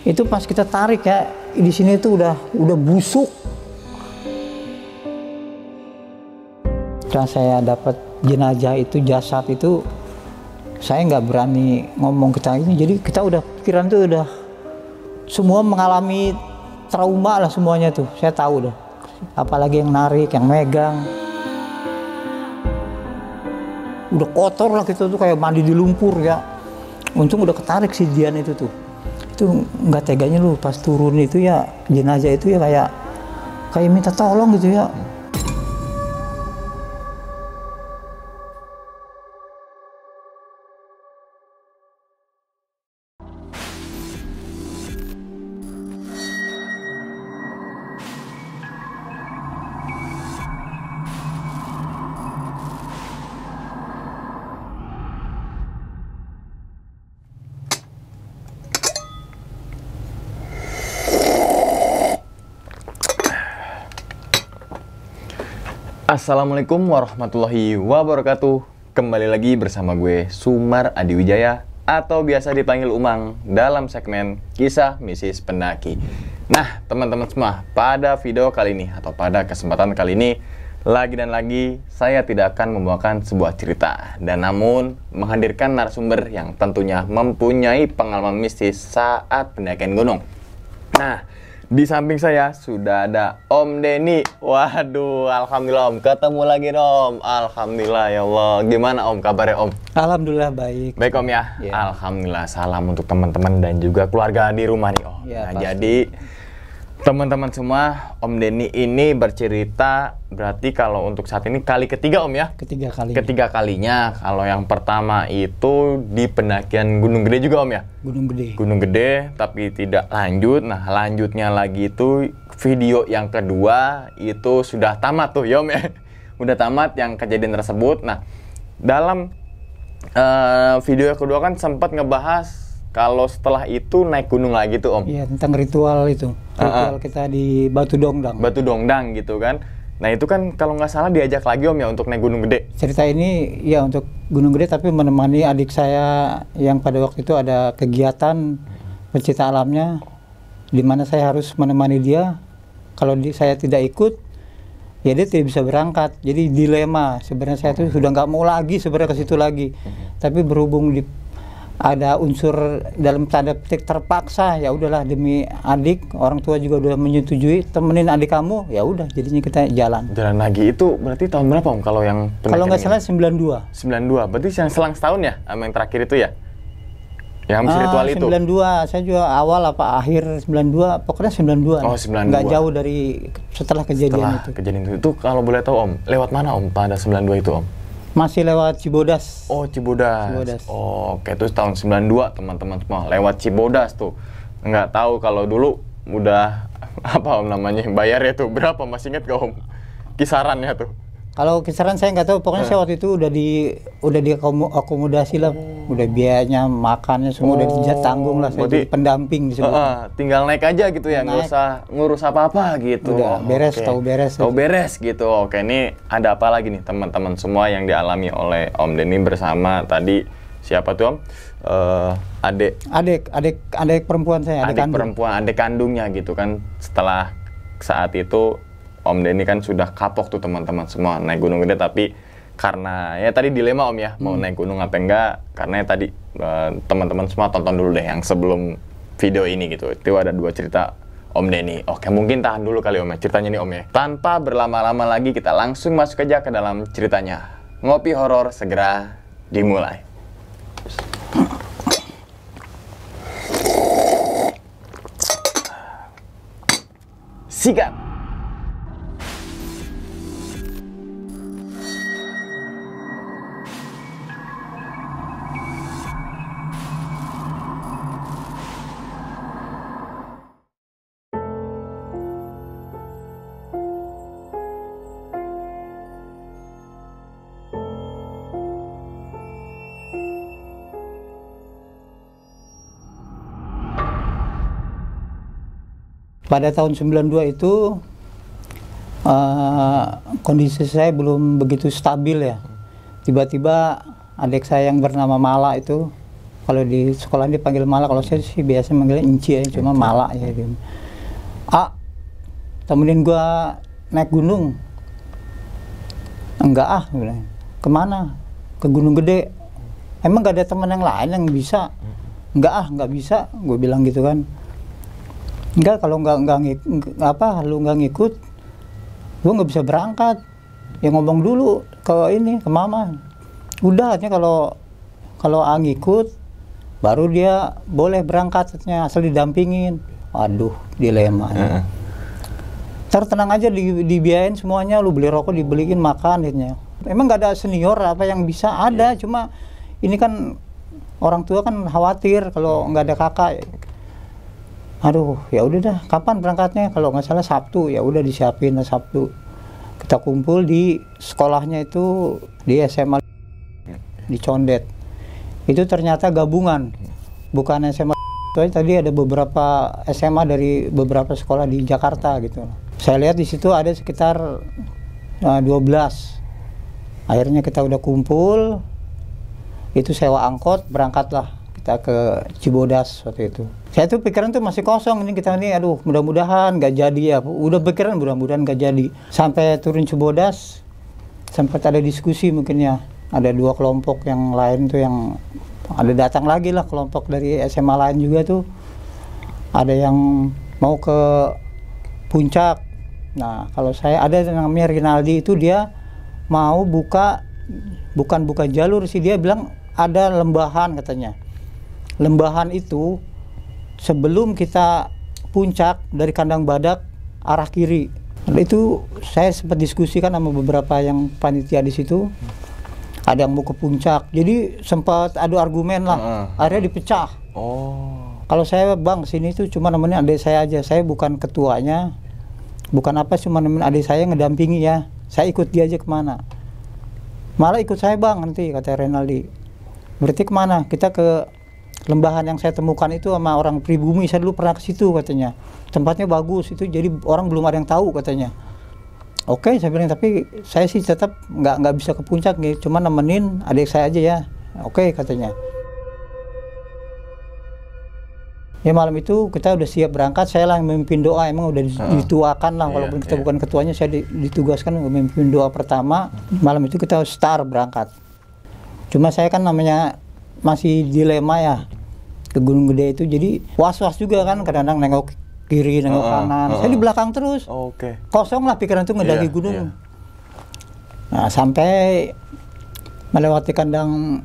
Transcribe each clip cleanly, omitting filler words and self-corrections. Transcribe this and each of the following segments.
Itu pas kita tarik ya, di sini itu udah busuk. Setelah saya dapat jenazah itu, jasad itu, saya nggak berani ngomong kita ini. Jadi kita udah pikiran tuh udah semua mengalami trauma lah semuanya tuh. Saya tahu dah. Apalagi yang narik, yang megang. Udah kotor lah kita tuh kayak mandi di lumpur ya. Untung udah ketarik si Dian itu tuh. Itu nggak teganya lu pas turun itu ya, jenazah itu ya kayak minta tolong gitu ya. Assalamualaikum warahmatullahi wabarakatuh. Kembali lagi bersama gue Sumar Adi Wijaya atau biasa dipanggil Umang dalam segmen Kisah Mistis Pendaki. Nah, teman-teman semua, pada video kali ini atau pada kesempatan kali ini lagi dan lagi saya tidak akan membawakan sebuah cerita dan namun menghadirkan narasumber yang tentunya mempunyai pengalaman mistis saat pendakian gunung. Nah, di samping saya sudah ada Om Denny. Waduh, alhamdulillah Om, ketemu lagi Om. Alhamdulillah ya Allah. Gimana Om kabarnya Om? Alhamdulillah baik. Baik Om ya. Ya. Alhamdulillah, salam untuk teman-teman dan juga keluarga di rumah nih Om. Ya, nah, pasti. jadi teman-teman semua, Om Denny ini bercerita berarti kalau untuk saat ini kali ketiga Om ya? Ketiga kali. Ketiga kalinya. Kalau yang pertama itu di pendakian Gunung Gede juga Om ya? Gunung Gede. Gunung Gede tapi tidak lanjut. Nah, lanjutnya lagi itu video yang kedua itu sudah tamat tuh ya Om ya. Udah tamat yang kejadian tersebut. Nah, dalam video yang kedua kan sempat ngebahas kalau setelah itu naik gunung lagi tuh Om. Iya, tentang ritual itu. Ritual kita di Batu Dongdang. Batu Dongdang gitu kan. Nah, itu kan kalau nggak salah diajak lagi Om ya untuk naik Gunung Gede. Cerita ini ya untuk Gunung Gede tapi menemani adik saya yang pada waktu itu ada kegiatan pecinta alamnya di mana saya harus menemani dia. Kalau saya tidak ikut ya dia tidak bisa berangkat. Jadi dilema. Sebenarnya saya tuh sudah nggak mau lagi sebenarnya ke situ lagi. Tapi berhubung ada unsur dalam tanda petik terpaksa, ya udahlah demi adik, orang tua juga udah menyetujui, temenin adik kamu, ya udah jadinya kita jalan. Jalan lagi itu berarti tahun berapa Om kalau yang Kalau nggak salah 92. 92, berarti yang selang setahun ya sama yang terakhir itu ya? Yang habis ritual itu? 92, saya juga awal apa akhir 92, pokoknya 92. Oh, 92. Nggak jauh dari setelah kejadian itu. Kejadian itu kalau boleh tahu Om, lewat mana Om pada 92 itu Om? Masih lewat Cibodas. Oh, Cibodas. Oh, oke, itu tahun 92 teman-teman semua, lewat Cibodas tuh. Nggak tahu kalau dulu udah apa Om namanya, bayarnya tuh berapa, masih inget gak Om? Kisarannya tuh. Kalau kisaran saya nggak tahu, pokoknya saya waktu itu udah di akomodasi lah, udah biayanya, makannya semua udah tanggung lah, saya jadi pendamping di situ. Tinggal naik aja gitu ya, nggak usah ngurus apa-apa gitu. Udah beres, tahu beres. Tahu beres gitu. Oke, ini ada apa lagi nih teman-teman semua yang dialami oleh Om Denny bersama tadi siapa tuh Om? Adik perempuan saya, adik kandungnya gitu kan. Setelah saat itu Om Denny kan sudah kapok tuh teman-teman semua naik Gunung Gede, tapi karena ya tadi dilema Om ya, mau naik gunung apa enggak, karena ya tadi teman-teman semua tonton dulu deh yang sebelum video ini gitu. Itu ada dua cerita Om Denny. Oke, mungkin tahan dulu kali Om ya ceritanya nih Om ya. Tanpa berlama-lama lagi kita langsung masuk aja ke dalam ceritanya. Ngopi horor segera dimulai. Sikat. Pada tahun 92 itu kondisi saya belum begitu stabil ya. Tiba-tiba adik saya yang bernama Mala itu Kalau di sekolah dipanggil Mala, kalau saya sih biasa manggilnya Inci ya, cuma Mala ya dia. Temenin gua naik gunung. Enggak gua bilang. Kemana? Ke Gunung Gede. Emang gak ada teman yang lain yang bisa? Nggak bisa, gue bilang gitu kan. Enggak, kalau lu nggak ngikut, gue nggak bisa berangkat. Ya ngomong dulu ke mama. Udah, artinya kalau ngikut, baru dia boleh berangkat, artinya asal didampingin. Aduh, dilema. Ntar tenang aja, dibiayain semuanya, lu beli rokok, dibeliin makan, artinya. Emang nggak ada senior apa yang bisa? Ada, cuma ini kan orang tua kan khawatir kalau nggak ada kakak. Aduh, ya udah dah, kapan berangkatnya? Kalau nggak salah Sabtu, ya udah disiapin Sabtu. Kita kumpul di sekolahnya itu di SMA di Condet. Itu ternyata gabungan, bukan SMA. Tadi ada beberapa SMA dari beberapa sekolah di Jakarta gitu. Saya lihat di situ ada sekitar 12. Akhirnya kita udah kumpul, itu sewa angkot, berangkatlah kita ke Cibodas waktu itu. Saya tuh pikiran tuh masih kosong, ini kita nih, aduh mudah-mudahan gak jadi ya. Udah pikiran mudah-mudahan gak jadi. Sampai turun Cibodas, sempat ada diskusi mungkin ya. Ada 2 kelompok yang lain tuh yang ada datang lagi lah, kelompok dari SMA lain juga tuh. Ada yang mau ke Puncak. Nah, kalau saya ada yang namanya Rinaldi, itu dia mau bukan buka jalur sih, dia bilang ada lembahan katanya. Lembahan itu sebelum kita puncak dari Kandang Badak arah kiri. Itu saya sempat diskusikan sama beberapa yang panitia di situ. Ada yang mau ke puncak. Jadi sempat adu argumen lah. Akhirnya dipecah. Kalau saya bang sini tuh cuma nemenin adik saya aja. Saya bukan ketuanya. Bukan apa, cuma nemenin adik saya ngedampingi ya. Saya ikut dia aja kemana. Malah ikut saya bang nanti, kata Renaldi. Berarti kemana? Kita ke lembahan yang saya temukan itu sama orang pribumi. Saya dulu pernah ke situ katanya. Tempatnya bagus itu, jadi orang belum ada yang tahu katanya. Oke, saya bilang, tapi saya sih tetap nggak bisa ke puncak nih, cuma nemenin adik saya aja ya. Oke, katanya. Ya malam itu kita udah siap berangkat, saya lah yang memimpin doa, emang udah dituakan lah, walaupun kita bukan ketuanya, saya ditugaskan memimpin doa pertama. Malam itu kita start berangkat. Cuma saya kan namanya masih dilema ya, ke Gunung Gede itu, jadi was-was juga kan, kadang-kadang nengok kiri, nengok kanan. Saya di belakang terus. Kosong lah pikiran itu ngedaki gunung. Nah, sampai melewati kandang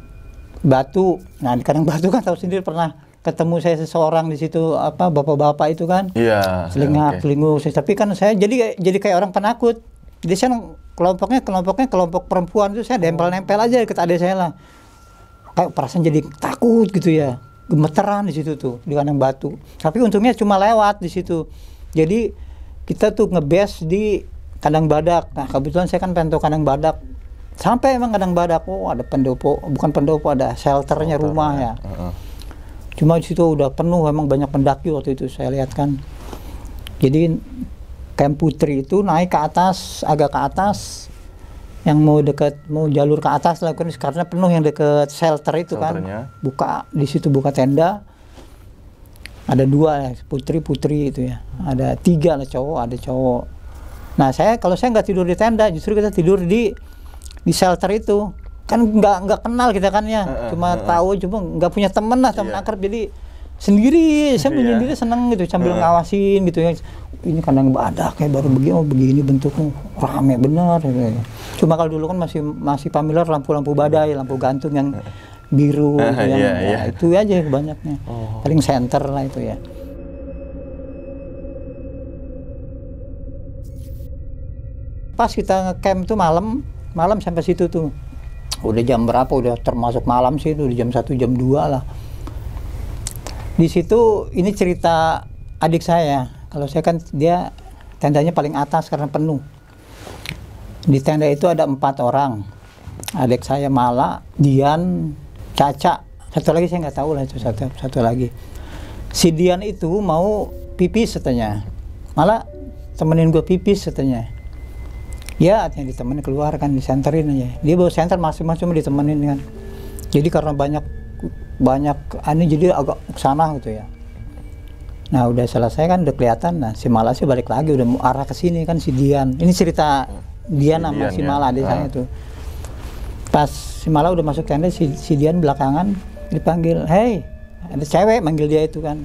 batu. Nah, di kandang batu kan tahu sendiri, pernah ketemu saya seseorang di situ, apa bapak-bapak itu kan. Selingkuh. Tapi kan saya jadi kayak orang penakut. Jadi saya kelompoknya kelompok perempuan itu saya nempel aja ke adik saya lah. Kayak perasaan jadi takut gitu ya. Gemeteran di situ tuh di kandang batu. Tapi untungnya cuma lewat di situ. Jadi kita tuh ngebase di Kandang Badak. Nah, kebetulan saya kan pengen kandang badak. Sampai emang kandang badak, ada pendopo, bukan pendopo, ada shelternya rumah ya. Cuma di situ udah penuh, emang banyak pendaki waktu itu saya lihat kan. Jadi Camp Putri itu naik ke atas, agak ke atas. Yang mau jalur ke atas lah, karena penuh yang deket shelter itu kan. Buka di situ, buka tenda. Ada 2 ya, putri itu ya. Ada 3 lah cowok, ada cowok. Nah, kalau saya nggak tidur di tenda, justru kita tidur di shelter itu. Kan nggak kenal kita kan ya. Cuma tahu, cuma nggak punya temen lah, temen akrab. Jadi sendiri, saya sendiri seneng gitu, sambil ngawasin gitu ya. Ini kandang badak kayak baru begini bentuknya, rame bener gitu. Cuma kalau dulu kan masih familiar lampu-lampu badai, lampu gantung yang biru, ya, itu aja banyaknya. Paling center lah itu ya. Pas kita ngecamp tuh malam sampai situ tuh. Udah jam berapa? Udah termasuk malam sih itu, jam 1 jam 2 lah. Di situ ini cerita adik saya. Kalau saya kan dia tendanya paling atas karena penuh. Di tenda itu ada 4 orang. Adik saya Mala, Dian, Caca. Satu lagi saya nggak tahu lah itu satu lagi. Si Dian itu mau pipis katanya. Malah temenin gue pipis katanya. Ya, artinya ditemenin keluar kan, disenterin aja. Dia bawa senter masing-masing cuma ditemenin kan. Jadi karena banyak banyak ini jadi agak kesana gitu ya. Nah udah selesai kan udah kelihatan, nah si Mala sih balik lagi udah mau arah ke sini kan si Dian. Ini cerita Dian sama si Mala adik saya tuh. Pas si Mala udah masuk tenda, si Dian belakangan dipanggil, "Hei," ada cewek manggil dia itu kan.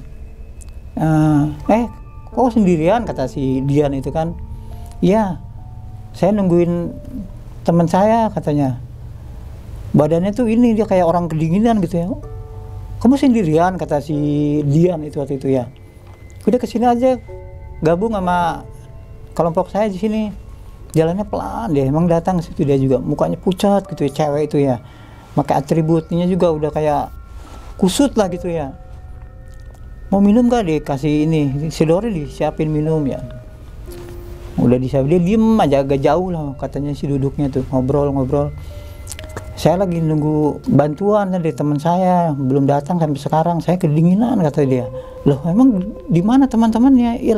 Kok sendirian, kata si Dian itu kan. "Iya, saya nungguin teman saya," katanya. Badannya tuh ini dia kayak orang kedinginan gitu ya. "Kamu sendirian," kata si Dian itu waktu itu ya. "Udah kesini aja, gabung sama kelompok saya di sini." Jalannya pelan, dia emang datang situ, dia juga mukanya pucat gitu ya, cewek itu ya. Maka atributnya juga udah kayak kusut lah gitu ya. "Mau minum gak?" Dikasih ini, si Dori disiapin minum ya. Udah disiapin, dia diem aja agak jauh lah katanya si duduknya tuh, ngobrol-ngobrol. "Saya lagi nunggu bantuan dari teman saya, belum datang sampai sekarang, saya kedinginan," kata dia. "Loh emang di mana teman-temannya?" "Iya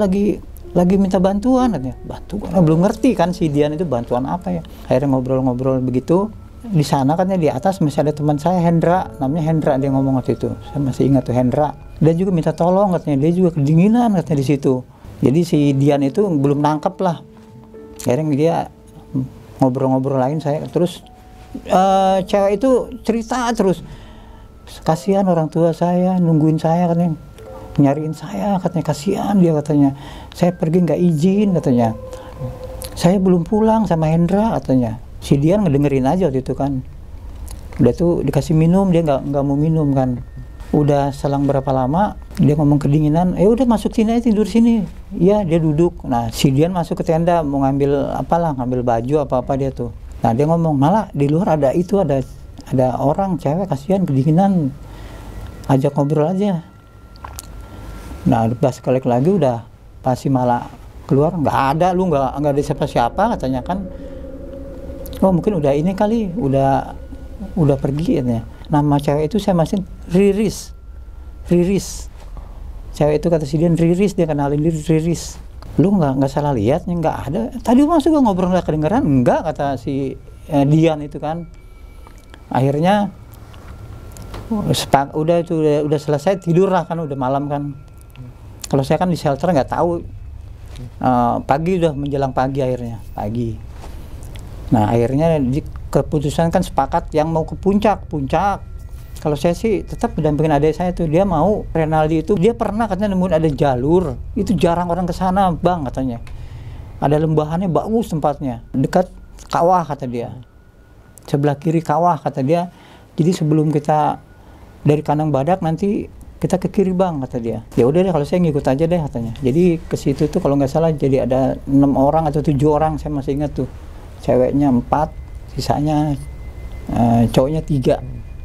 lagi minta bantuan," katanya. "Bantuan?" Belum ngerti kan si Dian itu bantuan apa ya. Akhirnya ngobrol-ngobrol begitu. Di sana katanya di atas masih ada teman saya, Hendra, namanya Hendra, dia ngomong waktu itu. Saya masih ingat tuh Hendra. Dia juga minta tolong katanya, dia juga kedinginan katanya di situ. Jadi si Dian itu belum nangkep lah. Akhirnya dia ngobrol-ngobrol lain saya terus cewek itu cerita terus, "Kasihan orang tua saya nungguin saya katanya, nyariin saya katanya, kasihan dia katanya. Saya pergi nggak izin katanya. Saya belum pulang sama Hendra," katanya. Si Dian ngedengerin aja waktu itu kan. Udah tuh dikasih minum, dia nggak mau minum kan. Udah selang berapa lama dia ngomong kedinginan, "Udah masuk sini aja, tidur sini." Iya, dia duduk. Nah si Dian masuk ke tenda mau ngambil apalah, ngambil baju apa dia tuh. Nah dia ngomong, "Malah di luar ada orang cewek, kasihan kedinginan, ajak ngobrol aja." Nah pas balik lagi udah pasti malah keluar, "Nggak ada, lu nggak ada siapa-siapa," katanya kan. "Oh mungkin udah ini kali, udah pergi," katanya. Nama cewek itu saya masih Riris. Cewek itu kata si Dian Riris, dia kenalin diri Riris. "Lu nggak salah lihat, nggak ada. Tadi masuk gua ngobrol nggak kedengeran." "Enggak," kata si Dian itu kan. Akhirnya udah selesai, tidur lah kan, udah malam kan. Kalau saya kan di shelter nggak tahu. Pagi udah menjelang pagi akhirnya pagi. Nah akhirnya keputusan kan sepakat yang mau ke puncak. Kalau saya sih tetap mendampingin adik saya tuh, dia mau Renaldi itu, dia pernah katanya nemuin ada jalur, itu jarang orang ke sana bang katanya. Ada lembahannya bagus tempatnya, dekat kawah kata dia. Sebelah kiri kawah kata dia. Jadi sebelum kita dari kandang badak nanti kita ke kiri bang kata dia. Ya udah deh kalau saya ngikut aja deh katanya. Jadi ke situ tuh kalau nggak salah jadi ada 6 orang atau 7 orang, saya masih ingat tuh. Ceweknya 4, sisanya cowoknya 3.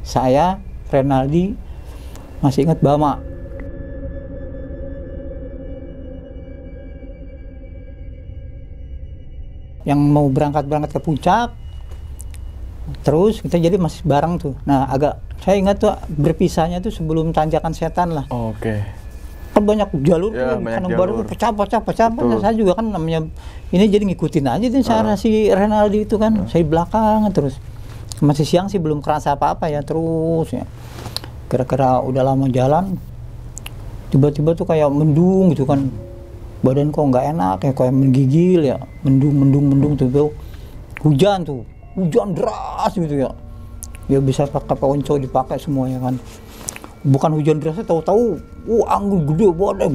Saya, Renaldi, masih ingat Bama. Yang mau berangkat ke puncak, terus kita jadi masih bareng tuh. Nah saya ingat tuh berpisahnya tuh sebelum tanjakan setan lah. Oke. Kan banyak jalur Ya, tuh, banyak baru jalur. pecah. Saya juga kan namanya ini jadi ngikutin aja tuh cara si Renaldi itu kan. Saya belakang terus. Masih siang sih belum kerasa apa-apa ya, terus ya. Kira-kira udah lama jalan, tiba-tiba tuh kayak mendung gitu kan. Badan kok nggak enak ya, kayak menggigil ya, mendung tuh. Hujan deras gitu ya. Ya bisa pakai ponco dipakai semuanya kan. Bukan hujan derasnya tahu-tahu angin gede badai,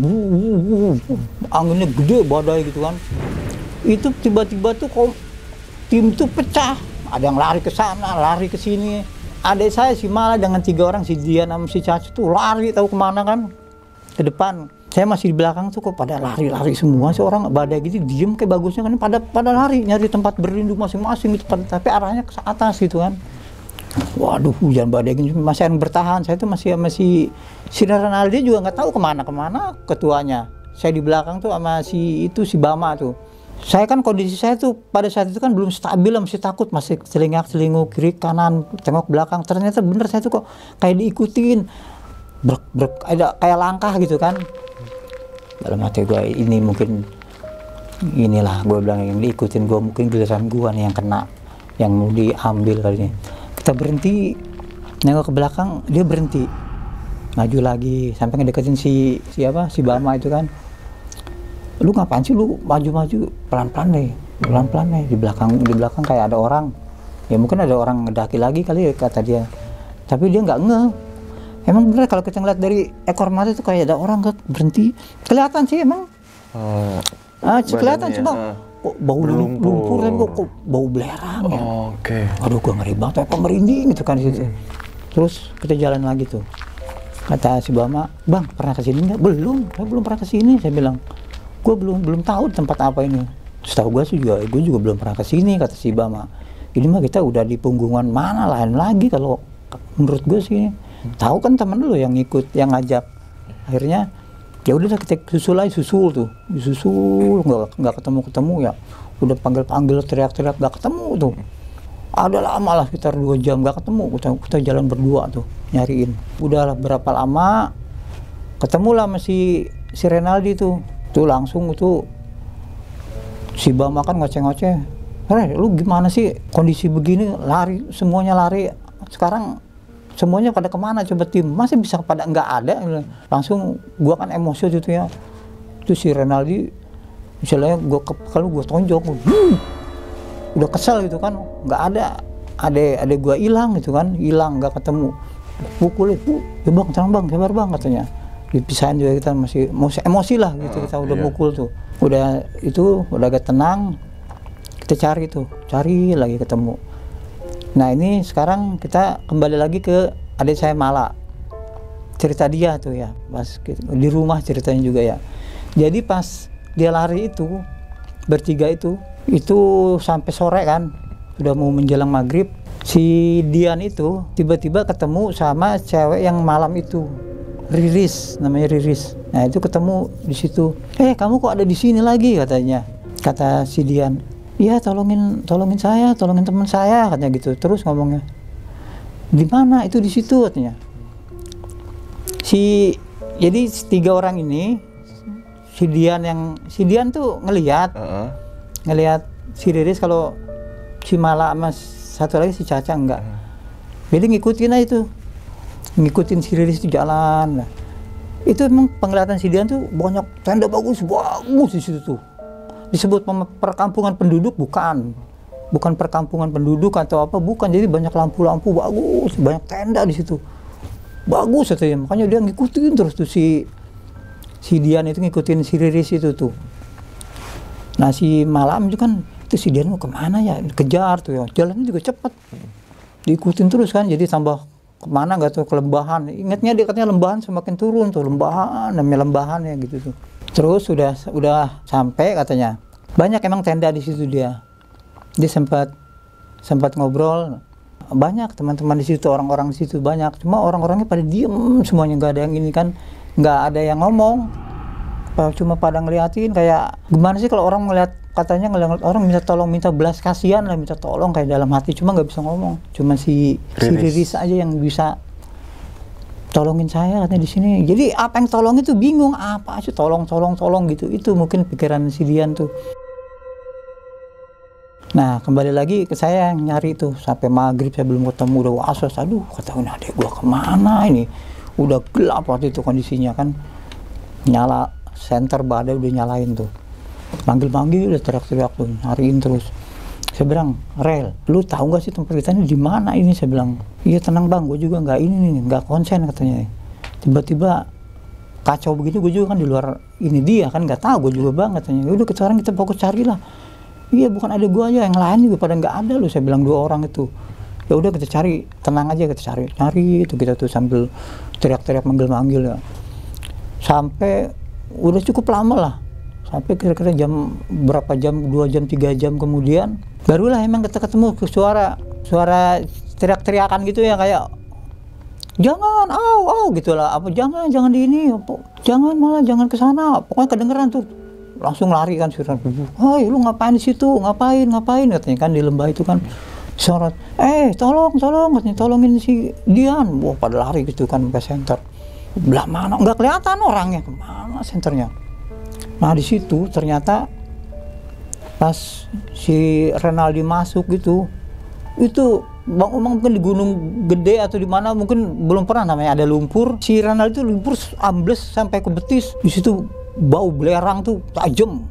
anginnya gede badai gitu kan. Itu tiba-tiba tuh kok tim tuh pecah, ada yang lari ke sana, lari ke sini. Adik saya si Mala dengan 3 orang, si Dian sama si Cacu tuh lari tahu kemana kan, ke depan. Saya masih di belakang tuh kok pada lari semua, seorang badai gitu diem kayak bagusnya kan, pada lari nyari tempat berlindung masing-masing gitu, tapi arahnya ke atas gitu kan. Waduh, hujan badai gini masih yang bertahan. Saya tuh masih si Renaldi juga nggak tahu kemana ketuanya. Saya di belakang tuh sama si Bama tuh. Saya kan kondisi saya tuh pada saat itu kan belum stabil, masih takut, masih selinguk kiri kanan, tengok belakang. Ternyata bener saya tuh kok kayak diikutin, ada kayak langkah gitu kan. Dalam hati gue ini mungkin inilah gue bilang yang diikutin gue, mungkin giliran gue nih yang kena, yang mau diambil kali ini. Kita berhenti, nengok ke belakang, dia berhenti, maju lagi sampai ngedeketin si Bama itu kan. Lu ngapain sih lu maju-maju, pelan-pelan deh di belakang kayak ada orang. Ya mungkin ada orang ngedaki lagi kali ya, kata dia. Tapi dia nggak ngeh. Emang bener kalau kita ngeliat dari ekor mata itu kayak ada orang berhenti. Kelihatan sih emang. Kelihatan coba. Kok bau lumpur tapi kok bau belerang ya. Oke. Aduh gua ngeri banget, apa merinding gitu kan di situ. Terus kita jalan lagi tuh. Kata si Bama, "Bang, pernah kesini nggak?" "Belum, saya belum pernah kesini," saya bilang. "Gua belum tahu tempat apa ini." Setahu gue juga belum pernah kesini, kata si Bama. Ini mah kita udah di punggungan mana lain lagi kalau menurut gue sih. Tahu kan temen lu yang ngikut, yang ngajak. Akhirnya ya udah kita susul nggak ketemu ya. Udah panggil teriak-teriak nggak ketemu tuh. Ada lama lah sekitar 2 jam nggak ketemu. Kita jalan berdua tuh nyariin. Udah berapa lama ketemulah sama si Renaldi tuh. Tuh langsung tuh si Bama kan ngoceh-ngoceh, "Lu gimana sih kondisi begini, semuanya lari, sekarang semuanya pada kemana coba tim, masih bisa pada nggak ada?" Langsung gua kan emosi gitu ya, itu si Renaldi misalnya kalau gua tonjok, udah kesel gitu kan, nggak ada, adek gua hilang gitu kan, nggak ketemu, pukulin, "Ya bang, tenang bang, sabar bang," katanya. Dipisahin juga, kita masih emosi lah gitu, kita udah mukul tuh. Udah agak tenang, kita cari lagi ketemu. Nah ini sekarang kita kembali lagi ke adik saya Mala, cerita dia tuh ya, pas di rumah ceritanya juga ya. Jadi pas dia lari itu, bertiga itu sampai sore kan, udah mau menjelang maghrib, si Dian itu tiba-tiba ketemu sama cewek yang malam itu, namanya Riris. Nah itu ketemu di situ. "Kamu kok ada di sini lagi?" katanya. Kata si Dian, "Iya tolongin saya, tolongin teman saya," katanya gitu. Terus ngomongnya, "Di mana?" "Itu di situ," katanya. Jadi 3 orang ini, si Dian tuh ngelihat si Riris, kalau si Mala sama satu lagi si Caca enggak. Jadi ngikutin aja itu. Ngikutin si Riris itu jalan. Nah, itu emang penglihatan si Dian tuh banyak tenda bagus di situ tuh. Disebut perkampungan penduduk, bukan perkampungan penduduk atau apa, bukan. Jadi banyak lampu-lampu bagus, banyak tenda di situ. Bagus katanya. Makanya dia ngikutin terus tuh si Dian itu ngikutin si Riris itu tuh. Nah si Malam itu kan, itu si Dian mau kemana ya? Kejar tuh ya. Jalannya juga cepat. Diikutin terus kan, jadi tambah kemana nggak tahu, ke lembahan. Ingatnya dia katanya lembahan semakin turun tuh, namanya lembahan ya gitu tuh. Terus udah sampai katanya, banyak emang tenda di situ dia sempat ngobrol, banyak teman-teman di situ, orang-orang di situ banyak, cuma orang-orangnya pada diem semuanya, nggak ada yang ini kan, nggak ada yang ngomong, cuma pada ngeliatin. Kayak gimana sih kalau orang ngeliat, katanya ngeliat orang minta belas kasihan lah, minta tolong kayak dalam hati, cuma nggak bisa ngomong. Cuma si Riris aja yang bisa tolongin saya katanya di sini. Jadi apa yang tolong itu bingung, apa sih tolong gitu. Itu mungkin pikiran si Dian tuh. Nah kembali lagi ke saya yang nyari tuh sampai maghrib, saya belum ketemu, udah was-was. Aduh kata adek gua kemana ini, udah gelap waktu itu kondisinya kan, nyala senter badai udah nyalain tuh, manggil udah teriak-teriak tuh, nyariin terus. Saya bilang, "Rel, lu tahu nggak sih tempat kita ini di mana ini?" Saya bilang, "Iya tenang bang, gue juga nggak nggak konsen," katanya. Tiba-tiba kacau begitu, gue juga kan di luar ini dia kan nggak tahu, gue juga bang, katanya. "Udah sekarang kita fokus carilah." "Iya bukan ada gue aja, yang lain juga pada nggak ada loh," saya bilang, 2 orang itu. "Ya udah kita cari, tenang aja, kita cari itu kita tuh sambil teriak-teriak manggil ya. Sampai udah cukup lama lah, sampai kira-kira jam berapa, jam 2 jam 3 jam kemudian barulah emang kita ketemu suara teriak-teriakan gitu ya, kayak "Jangan, gitulah, apa jangan di ini, jangan ke sana." Pokoknya kedengeran tuh, langsung lari kan si Renaldi. "Hei lu ngapain di situ, ngapain," katanya kan di lembah itu kan, sorot, tolong," katanya, "tolongin si Dian." Wah pada lari gitu kan ke senter. Belah mana nggak kelihatan orangnya, kemana senternya. Nah di situ ternyata pas si Renaldi masuk gitu, Itu Bang Umang mungkin di Gunung Gede atau di mana mungkin belum pernah namanya ada lumpur. Si Ronald itu lumpur ambles sampai ke betis. Di situ bau belerang tuh tajam.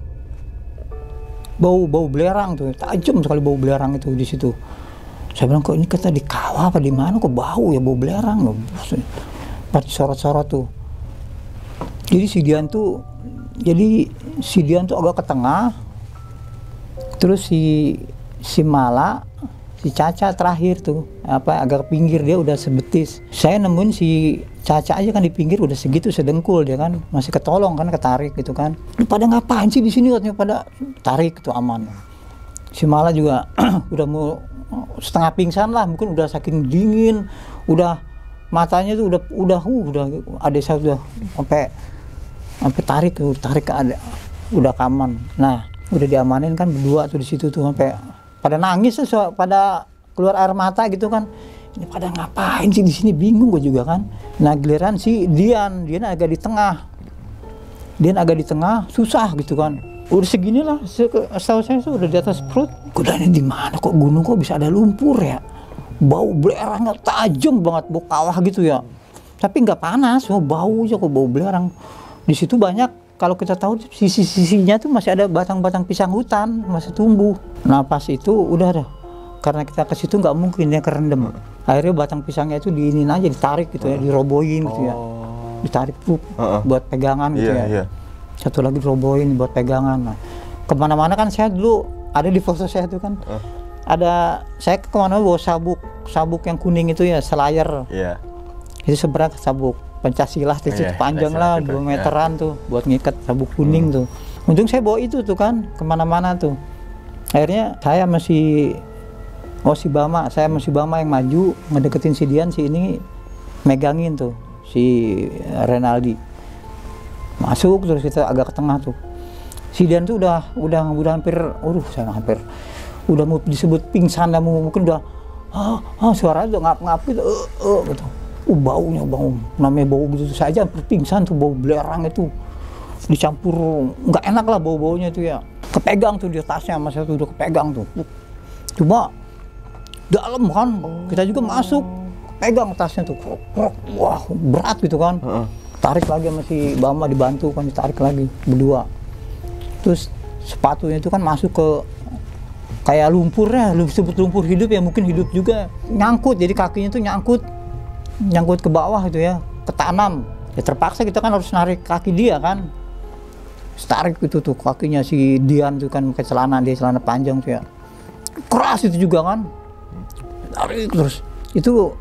Bau belerang tuh tajam sekali, bau belerang itu di situ. Saya bilang, kok ini kata di kawah apa di mana kok bau ya, bau belerang. Pasti sorot-sorot tuh. Jadi si Dian tuh agak ke tengah. Terus si Mala, si Caca terakhir tuh agak ke pinggir, dia udah sebetis. Saya nemuin si Caca aja kan di pinggir udah segitu, sedengkul dia kan, masih ketolong kan, ketarik gitu kan. Lu pada ngapain sih di sini, katanya pada tarik itu aman. Si Mala juga udah mau setengah pingsan lah, mungkin udah saking dingin, udah matanya tuh udah ada saya udah sampai tarik ke ada, udah aman. Nah, udah diamanin kan berdua tuh di situ tuh, sampai pada nangis tuh, pada keluar air mata gitu kan. Ini pada ngapain sih di sini, bingung gue juga kan. Nah, giliran si Dian agak di tengah, susah gitu kan. Udah segini lah, setahu saya tuh udah di atas perut. Udah ini di mana kok gunung kok bisa ada lumpur ya? Bau belerangnya tajam banget, bau kawah gitu ya. Tapi nggak panas, bau aja kok, bau belerang. Di situ banyak, kalau kita tahu sisi-sisinya tuh masih ada batang-batang pisang hutan masih tumbuh. Nah pas itu udah dah, karena kita ke situ nggak mungkin dia kerendam. Akhirnya batang pisangnya itu diinin aja, ditarik gitu ya, dirobohin gitu ya, ditarik buat pegangan gitu ya. Satu lagi dirobohin buat pegangan. Nah, kemana-mana kan saya dulu ada di foto saya tuh kan, ada saya kemana-mana bawa sabuk yang kuning itu ya, selayar. Itu seberang sabuk Pancasilah itu panjang lah 2 meteran tuh buat ngikat sabuk kuning tuh. Untung saya bawa itu tuh kan kemana-mana tuh. Akhirnya saya masih si Bama yang maju ngedeketin si Dian, si ini megangin tuh si Renaldi. Masuk terus kita agak ke tengah tuh. Si Dian tuh udah hampir, saya hampir udah mau disebut pingsan, dan mungkin udah suaranya udah ngap-ngap gitu, gitu. Baunya namanya bau gitu, saya aja hampir pingsan tuh, bau belerang itu dicampur nggak enak lah bau-baunya itu ya. Kepegang tuh di tasnya, mas tuh udah kepegang tuh. Cuma dalam kan, kita juga masuk, pegang tasnya tuh, wah berat gitu kan. Tarik lagi sama si Bama, dibantu kan, ditarik lagi berdua. Terus sepatunya itu kan masuk ke kayak lumpurnya, disebut lumpur hidup ya, mungkin hidup juga, nyangkut, jadi kakinya tuh nyangkut ke bawah itu ya, ke tanam. Ya terpaksa kita kan harus narik kaki dia kan. Tarik itu tuh kakinya si Dian tuh kan, pakai celana panjang tuh ya. Keras itu juga kan. Tarik terus. Itu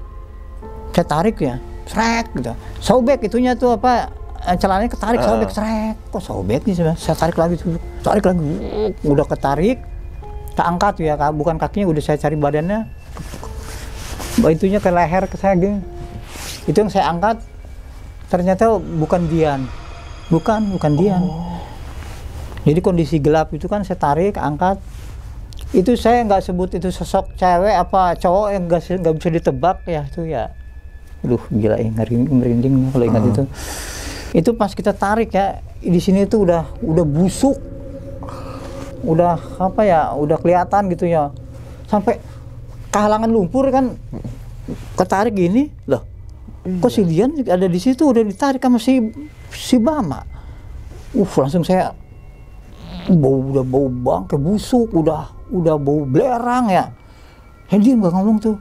saya tarik ya, srek gitu. Sobek itunya tuh celananya ketarik, sobek, srek. Kok sobek nih sebenarnya? Saya tarik lagi, udah ketarik, keangkat ya, bukan kakinya, udah saya cari badannya, itunya ke leher ke saya gitu. Itu yang saya angkat, ternyata bukan Dian, bukan Dian. Jadi kondisi gelap itu kan saya tarik, angkat. Itu saya nggak sebut itu sosok cewek apa cowok yang nggak bisa ditebak ya itu ya. Aduh gila ya, merinding kalau ingat itu. Itu pas kita tarik ya, di sini tuh udah busuk, udah udah kelihatan gitu ya. Sampai kehalangan lumpur kan, ketarik gini loh. Kok si Dian ada di situ, udah ditarik sama si Bama. Langsung saya udah bau bangke busuk, udah bau belerang ya. Dia nggak ngomong tuh.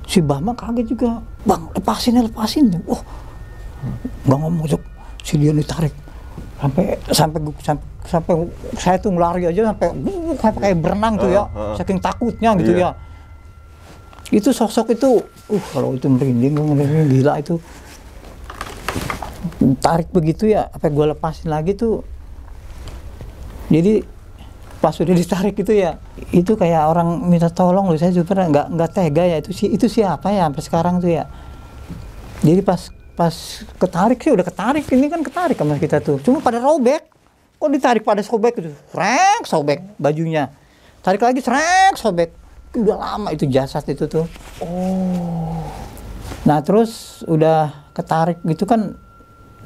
Si Bama kaget juga, bang lepasin. Nggak ngomong tuh. Si Dian ditarik sampai saya tuh ngelari aja sampai kayak berenang tuh ya, saking takutnya gitu ya. Itu sosok itu, kalau itu merinding gila itu. Tarik begitu ya, gue lepasin lagi tuh. Jadi pas udah ditarik itu ya, itu kayak orang minta tolong loh. Saya juga nggak tega ya, itu siapa ya sampai sekarang tuh ya. Jadi pas ketarik sih udah ketarik, ini kan ketarik sama kita tuh. Cuma pada robek, kok ditarik pada sobek itu, sobek bajunya. Tarik lagi, sobek. Udah lama itu jasad itu tuh. Nah terus udah ketarik gitu kan,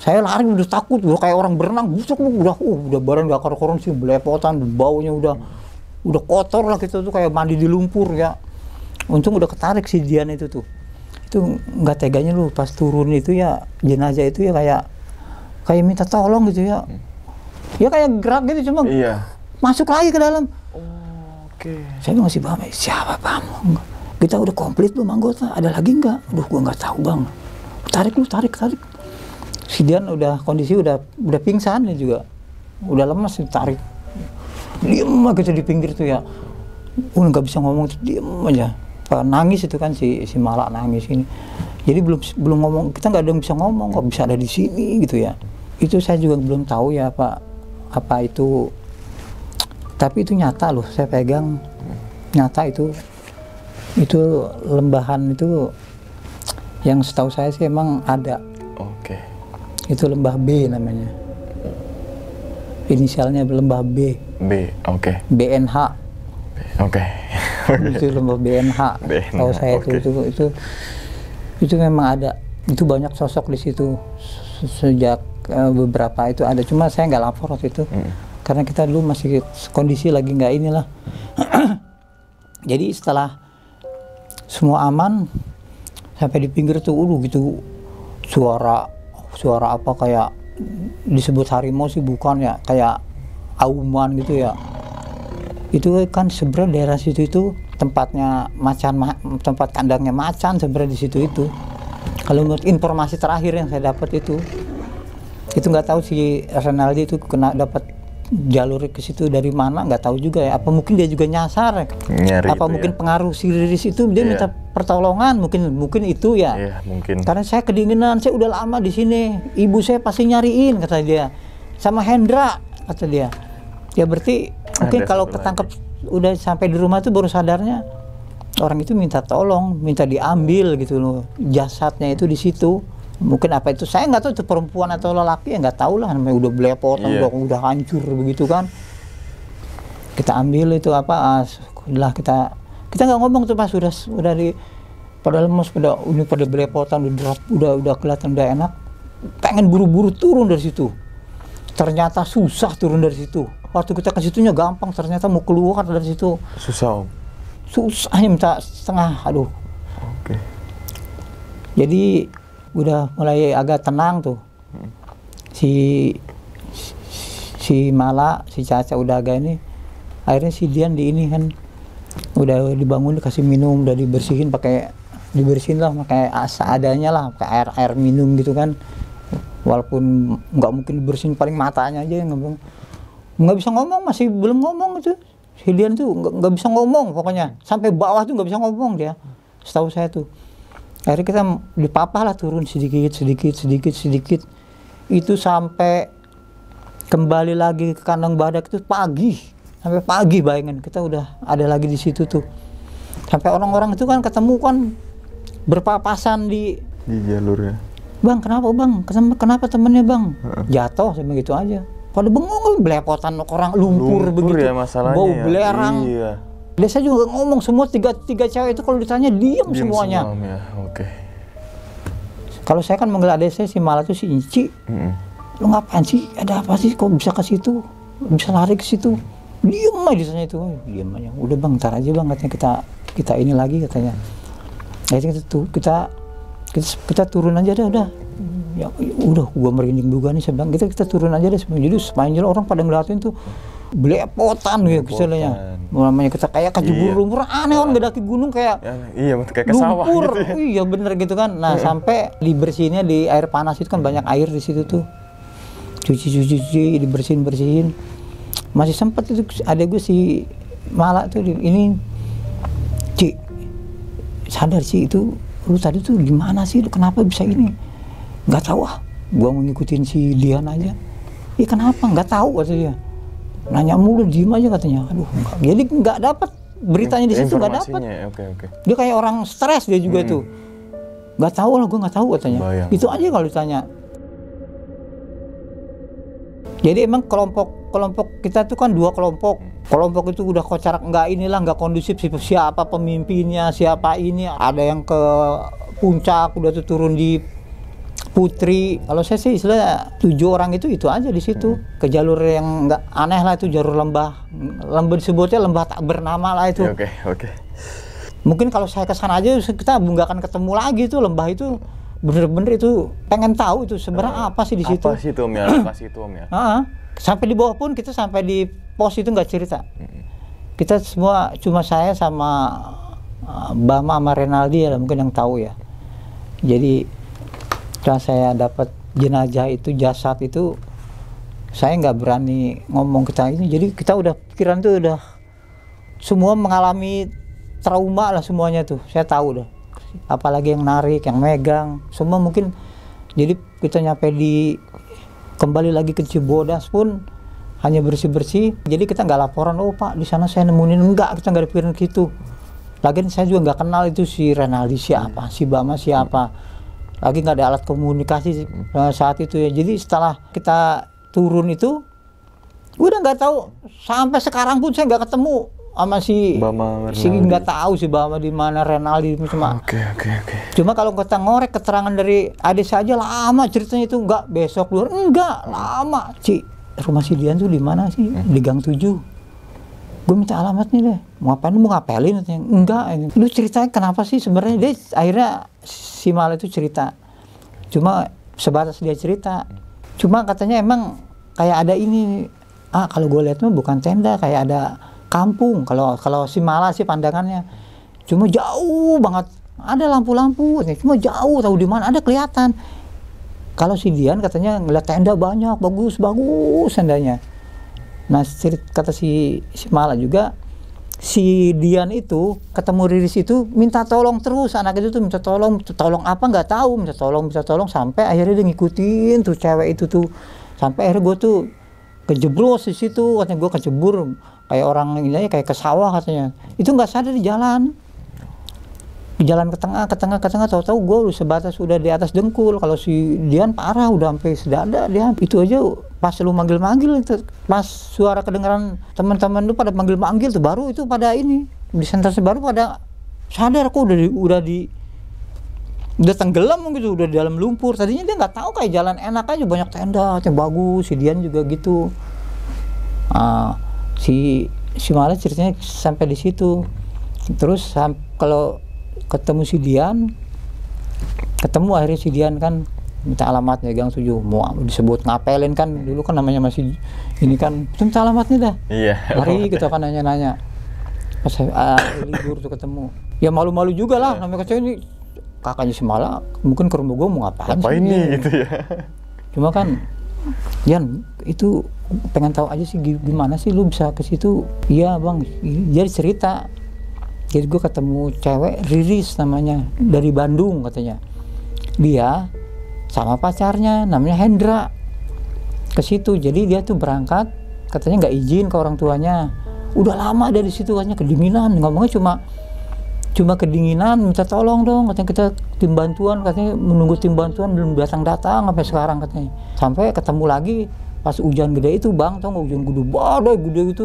saya lari udah takut, udah kayak orang berenang, busuk udah badan gak karu-karuan sih, belepotan, baunya udah kotor lah gitu tuh, kayak mandi di lumpur ya. Untung udah ketarik si Dian itu tuh. Itu nggak teganya lu pas turun itu ya, jenazah itu ya kayak minta tolong gitu ya. Ya kayak gerak gitu, cuma Iya. masuk lagi ke dalam. Oke. Saya masih paham, siapa Bang? Kita udah komplit belum anggota, ada lagi nggak? Aduh, gua nggak tahu Bang. Tarik. Si Dian udah kondisi udah pingsan dia juga. Udah lemas, tarik. Diem aja gitu di pinggir tuh ya. Udah nggak bisa ngomong, diem aja. Nangis itu kan si Malak nangis ini. Jadi belum ngomong, kita nggak ada yang bisa ngomong, kok bisa ada di sini gitu ya. Itu saya juga belum tahu ya apa itu. Tapi itu nyata loh, saya pegang nyata itu lembahan itu yang setahu saya sih emang ada. Oke. Itu lembah B namanya. Inisialnya lembah B. B. Oke. BNH. Oke. Itu lembah BNH. Tahu saya oke. itu memang ada. Itu banyak sosok di situ sejak beberapa itu ada. Cuma saya nggak lapor waktu itu. Karena kita dulu masih kondisi lagi nggak inilah. Jadi setelah semua aman, sampai di pinggir tuh gitu suara apa kayak disebut harimau sih bukan ya, kayak auman gitu ya. Itu kan sebenarnya daerah situ itu tempatnya tempat kandangnya macan sebenarnya di situ itu. Kalau menurut informasi terakhir yang saya dapat itu nggak tahu si Renaldi itu kena dapat jalur ke situ dari mana, nggak tahu juga ya. Apa mungkin dia juga nyasar? Nyari apa itu mungkin ya. pengaruh si Riris itu dia minta pertolongan, mungkin itu ya. Iya, mungkin. Karena saya kedinginan, saya udah lama di sini. Ibu saya pasti nyariin kata dia. Sama Hendra kata dia. Ya berarti mungkin kalau ketangkep udah sampai di rumah tuh baru sadarnya orang itu minta tolong, minta diambil gitu loh. Jasadnya itu di situ. Mungkin apa itu, saya nggak tahu itu perempuan atau lelaki, ya nggak tahu lah, namanya udah belepotan, udah hancur begitu kan. Kita ambil itu apa, lah kita nggak ngomong tuh pas udah di pada lemes, pada belepotan, udah kelihatan udah enak, pengen buru-buru turun dari situ. Ternyata susah turun dari situ. Waktu kita ke situnya gampang, ternyata mau keluar dari situ Susah, Om. susahnya minta setengah, aduh. Oke. Jadi udah mulai agak tenang tuh. Si Mala, si Caca udah agak ini. Akhirnya si Dian di ini kan udah dibangun, dikasih minum, udah dibersihin pakai seadanya lah, pakai air minum gitu kan. Walaupun nggak mungkin dibersihin, paling matanya aja yang nggak bisa ngomong, masih belum ngomong itu. Si Dian tuh nggak bisa ngomong pokoknya, sampai bawah tuh nggak bisa ngomong dia. Setahu saya tuh. Akhirnya kita dipapah lah turun sedikit. Itu sampai kembali lagi ke kandang badak itu pagi. Sampai pagi bayangan kita udah ada lagi di situ tuh. Sampai orang-orang itu kan ketemu kan berpapasan di jalurnya. Bang, kenapa Bang? Kenapa temennya Bang? Jatuh sama gitu aja. Pada bengong, belepotan orang lumpur begitu. Ya masalahnya. Bau belerang. Iya. Dia saya juga ngomong, semua tiga cewek itu kalau ditanya diem semuanya. Ya. Oke. Kalau saya kan manggil adik saya si Mala tuh si Inci. Lu ngapain sih? Ada apa sih? Kok bisa ke situ? Bisa lari ke situ? Diem aja ditanya itu. Diem aja. Udah Bang, ntar aja Bang, katanya kita ini lagi katanya. Akhirnya kita turun aja dah udah. Ya udah, gua merinding juga nih, saya bilang kita turun aja deh. Jadi sepanjang orang pada ngeliatin tuh belepotan gitu misalnya. Namanya kita kayak kejebur lumpur, aneh orang nggak daki gunung kayak iya, kayak ke sawah gitu ya. Iya bener gitu kan. Nah sampai dibersihinnya di air panas itu kan banyak air di situ tuh. Cuci, dibersihin. Masih sempet itu ada gue si Mala tuh ini, Ci, sadar sih itu lu tadi tuh gimana sih, lu kenapa bisa ini? Nggak tahu ah, gua mau ngikutin si Dian aja. Iya kenapa? Nggak tahu katanya. Nanya mulu, diem aja katanya. Aduh, jadi nggak dapat beritanya di situ, nggak dapat. Oke. Dia kayak orang stres dia juga tuh. Nggak tahu lah, gua nggak tahu katanya. Itu aja kalau ditanya. Jadi emang kelompok kita tuh kan dua kelompok. Kelompok itu udah kocar, nggak kondusif, siapa pemimpinnya, siapa ini. Ada yang ke puncak, udah tuh turun di Putri. Kalau saya sih istilah 7 orang itu aja di situ. Ke jalur yang nggak aneh lah, itu jalur lembah disebutnya lembah tak bernama lah itu. Oke. Mungkin kalau saya ke sana aja kita nggak akan ketemu lagi tuh lembah itu. Bener-bener itu pengen tahu itu sebenarnya apa sih di situ. Apa sih itu Om ya? Apa sih itu Om ya? Sampai di bawah pun kita sampai di pos itu nggak cerita. Kita semua cuma saya sama Bama sama Renaldi ya mungkin yang tahu ya. Jadi setelah saya dapat jenazah itu, jasad itu, saya nggak berani ngomong kita ini. Jadi kita udah pikiran tuh udah semua mengalami trauma lah semuanya tuh. Saya tahu dah. Apalagi yang narik, yang megang, semua mungkin. Jadi kita nyampe kembali lagi ke Cibodas pun hanya bersih-bersih. Jadi kita nggak laporan, oh Pak di sana saya nemuin, enggak, kita nggak ada pikiran gitu. Lagian saya juga nggak kenal itu si Renaldi siapa, si Bama siapa. Lagi nggak ada alat komunikasi saat itu ya. Jadi setelah kita turun itu, udah nggak tahu sampai sekarang pun saya nggak ketemu sama si Bama, si nggak tahu si Bama di mana, Renaldi cuma. Oke. Cuma kalau kita ngorek keterangan dari adik saja lama ceritanya itu, enggak besok luar, enggak lama. Rumah si Dian tuh di mana sih? Di Gang 7. Gue minta alamatnya deh. Mau ngapain? Mau ngapelin? Enggak. Lu ceritanya kenapa sih sebenarnya? Dia akhirnya si Mal itu cerita. Cuma sebatas dia cerita. Cuma katanya emang kayak ada ini. Kalau gue lihat mah bukan tenda, kayak ada kampung. Kalau si Mala sih pandangannya. Cuma jauh banget. Ada lampu-lampu. Cuma jauh, tahu di mana? Ada kelihatan. Kalau si Dian katanya ngeliat tenda banyak, bagus tendanya. Nah, kata si Mala juga, si Dian itu ketemu Riris itu minta tolong terus, anak itu tuh minta tolong apa nggak tahu, minta tolong sampai akhirnya dia ngikutin tuh cewek itu tuh, sampai akhirnya gue tuh kejeblos di situ, katanya gue kejebur kayak orang ini kayak ke sawah katanya. Itu nggak sadar di jalan ke tengah, tahu-tahu gue udah sebatas udah di atas dengkul. Kalau si Dian parah udah sampai sedada dia. Itu aja pas lu manggil-manggil itu, pas suara kedengaran teman-teman lu pada manggil-manggil tuh baru itu pada ini di sentrasi baru pada sadar kok udah tenggelam gitu, udah di dalam lumpur. Tadinya dia nggak tahu, kayak jalan enak aja, banyak tenda yang bagus. Si Dian juga gitu. Si Mala ceritanya sampai di situ. Terus kalau ketemu si Dian, akhirnya si Dian kan minta alamatnya Gang 7, mau disebut ngapelin kan, dulu kan namanya masih ini kan, minta alamatnya dah. Iya. Hari kita kan nanya-nanya. Pas libur tuh ketemu. Ya malu-malu juga lah, namanya kecil ini kakaknya si Mala, mungkin ke rumah gue mau ngapain nih gitu ya. Cuma kan Dian itu pengen tahu aja sih gimana sih lu bisa ke situ. Iya bang, jadi cerita. Jadi gue ketemu cewek Riris namanya, dari Bandung katanya. Dia sama pacarnya namanya Hendra ke situ. Jadi dia tuh berangkat katanya nggak izin ke orang tuanya. Udah lama dari situ, katanya kedinginan, ngomongnya cuma kedinginan, minta tolong dong, katanya kita tim bantuan, katanya menunggu tim bantuan belum datang sampai sekarang katanya. Sampai ketemu lagi pas hujan gede itu bang, tau nggak, hujan gede, badai gede gitu.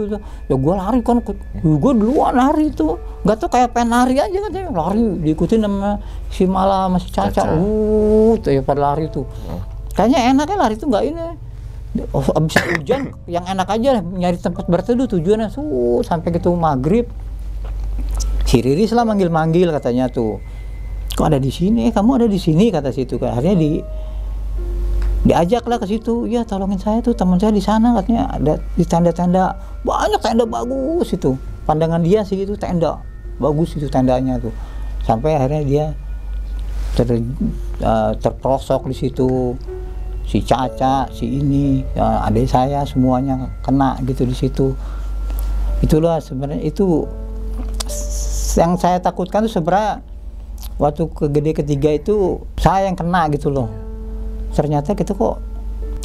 Ya gue lari kan, gue duluan lari itu, nggak tau kayak pengen lari aja katanya, lari diikutin sama si Mala masih Caca. Tuh ya pada lari tuh. Kayaknya enaknya lari tuh nggak ini. Abis hujan yang enak aja nyari tempat berteduh tujuannya sampai gitu maghrib. Si Riris lah manggil katanya tuh, kok ada di sini? Kamu ada di sini kata situ kan. Akhirnya diajak lah ke situ. Ya tolongin saya tuh, teman saya di sana katanya, ada di tenda-tenda, banyak tenda bagus itu. Pandangan dia sih itu tenda bagus itu tendanya tuh. Sampai akhirnya dia terprosok di situ. Si Caca, si ini, adik saya semuanya kena gitu di situ. Itulah sebenarnya itu yang saya takutkan tuh sebenarnya waktu kegede ketiga itu saya yang kena gitu loh. Ternyata gitu kok,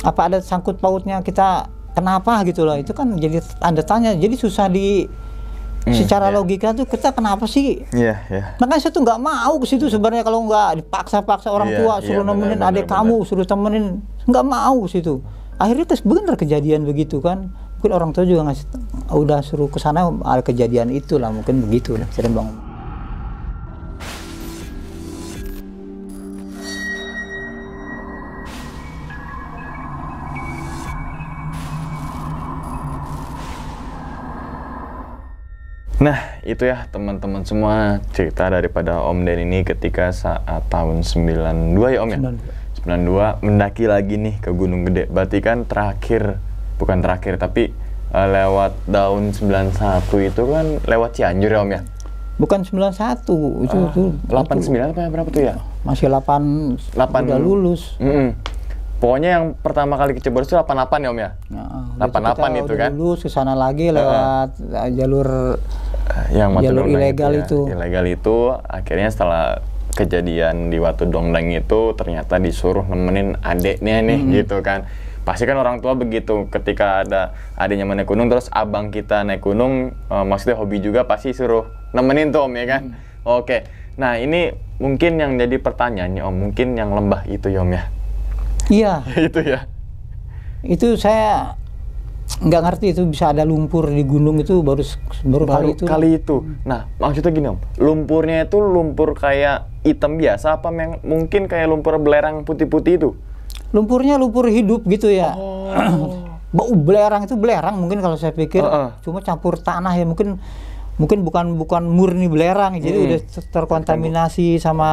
apa ada sangkut pautnya kita kenapa gitu loh, itu kan jadi tanda tanya, jadi susah secara logika tuh kita kenapa sih? Makanya saya tuh nggak mau ke situ sebenarnya, kalau nggak dipaksa-paksa orang tua suruh nemenin adik kamu, suruh temenin, nggak mau ke situ. Akhirnya terus bener kejadian begitu kan, mungkin orang tua juga udah suruh ke sana, ada kejadian itulah mungkin begitu lah sering bang. Nah, itu ya teman-teman semua cerita daripada Om Den ini ketika saat tahun 92 ya Om ya? 92 mendaki lagi nih ke Gunung Gede. Berarti kan bukan terakhir tapi lewat tahun 91 itu kan lewat Cianjur ya Om ya? Bukan 91, itu 89 apa berapa tuh ya? Masih 8 udah lulus. Pokoknya yang pertama kali ke Cibodas itu 88 ya Om ya? 88 itu kan? Lulus ke sana lagi lewat jalur ilegal ya. itu. Ilegal itu akhirnya setelah kejadian di Watu Dongdang itu ternyata disuruh nemenin adeknya nih gitu kan. Pasti kan orang tua begitu ketika ada adiknya naik gunung terus abang kita naik gunung, maksudnya hobi juga pasti suruh nemenin tuh Om ya kan. Oke, nah ini mungkin yang jadi pertanyaan nih Om, mungkin yang lembah itu ya Om ya? Iya. Itu ya? Itu saya nggak ngerti itu bisa ada lumpur di gunung itu baru kali itu. Nah maksudnya gini Om, lumpurnya itu lumpur kayak hitam biasa apa mungkin kayak lumpur belerang putih-putih itu? Lumpurnya lumpur hidup gitu ya. Bau belerang itu belerang mungkin kalau saya pikir cuma campur tanah ya mungkin bukan murni belerang jadi udah terkontaminasi sama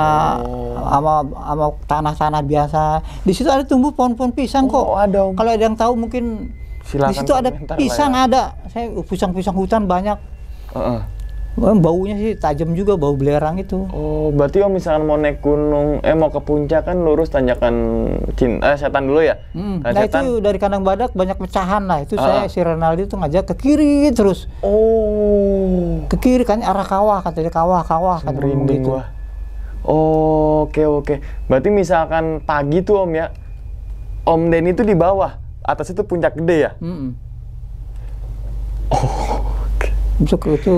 tanah-tanah biasa. Di situ ada tumbuh pohon-pohon pisang kok. Ada Om. Kalau ada yang tahu mungkin silakan di situ ada pisang ya. ada. Saya pisang hutan banyak. Baunya sih tajam juga bau belerang itu. Oh, berarti Om misalkan mau naik gunung, mau ke puncak kan lurus tanjakan Setan dulu ya? Nah itu dari Kandang Badak banyak pecahan lah. Itu saya si Renaldi itu ngajak ke kiri terus. Oh. Ke kiri kan arah kawah katanya kawah kata gitu. Oh, oke. Berarti misalkan pagi tuh Om ya, Om Den itu di bawah, atas itu puncak gede ya? Itu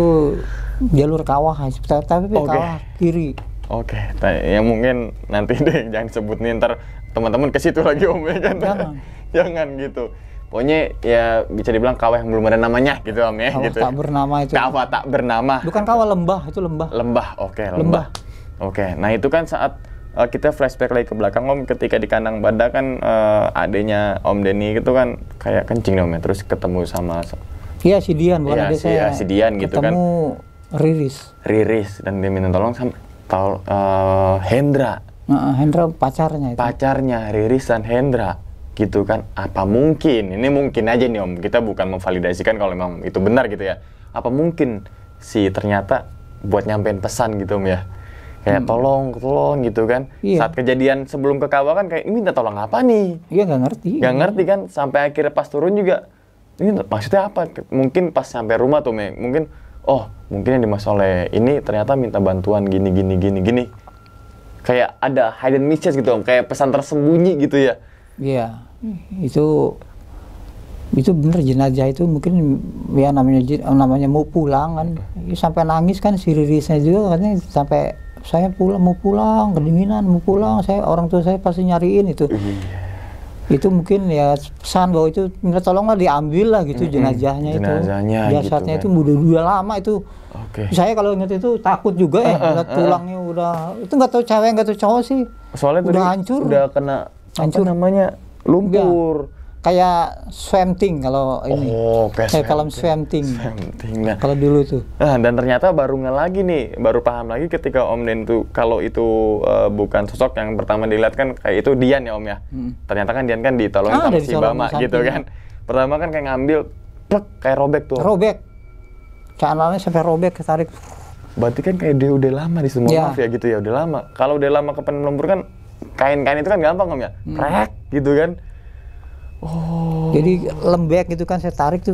jalur kawah, tapi kawah kiri. Oke, yang mungkin nanti deh jangan sebut nih ntar teman-teman ke situ lagi Om ya kan? Jangan gitu. Pokoknya ya bisa dibilang kawah yang belum ada namanya gitu Om ya. Kawah gitu. tak bernama itu. Kawah tak bernama. Bukan kawah lembah, itu lembah. Lembah. Oke, nah itu kan saat kita flashback lagi ke belakang Om ketika di Kandang Badak kan adenya Om Denny itu kan kayak kencing Om ya, terus ketemu sama iya si Dian bukan adik saya. Si Dian gitu kan. Ketemu Riris dan dia minta tolong sama Hendra. Hendra pacarnya itu. Pacarnya Riris dan Hendra gitu kan. Apa mungkin, ini mungkin aja nih Om, kita bukan memvalidasikan kalau memang itu benar gitu ya. Apa mungkin ternyata buat nyampein pesan gitu Om ya. Kayak tolong gitu kan. Iya. Saat kejadian sebelum ke kawah kan kayak ini minta tolong apa nih? Iya nggak ngerti. Nggak ngerti kan sampai akhirnya pas turun juga. Ini maksudnya apa? Mungkin pas sampai rumah tuh mungkin mungkin yang dimaksud oleh ini ternyata minta bantuan gini. Kayak ada hidden message gitu Om, kayak pesan tersembunyi gitu ya. Iya. Itu bener jenazah itu mungkin ya namanya mau pulang kan. Sampai nangis kan si Ririsnya juga katanya sampai saya mau pulang kedinginan mau pulang orang tua saya pasti nyariin itu. Itu mungkin ya pesan bahwa itu minta tolonglah diambil lah gitu jenazahnya jasadnya gitu, itu udah lama itu. Saya kalau ingat itu takut juga ngeliat tulangnya udah itu nggak tahu cewek nggak tahu cowok sih soalnya udah hancur hancur namanya lumpur kayak swamping kalau ini kayak film swamping nah. Kalau dulu tuh dan ternyata baru baru paham lagi ketika Om Den tuh kalau itu bukan sosok yang pertama dilihat kan kayak itu Dian ya Om ya. Ternyata kan Dian kan ditolongin sama si Bama gitu kan. Pertama kan kayak ngambil kayak robek canalnya sampai robek ketarik. Berarti kan kayak dia udah lama di semua maaf ya gitu ya udah lama. Kalau udah lama ke lumpur kan kain-kain itu kan gampang Om ya krek gitu kan. Jadi lembek gitu kan saya tarik tuh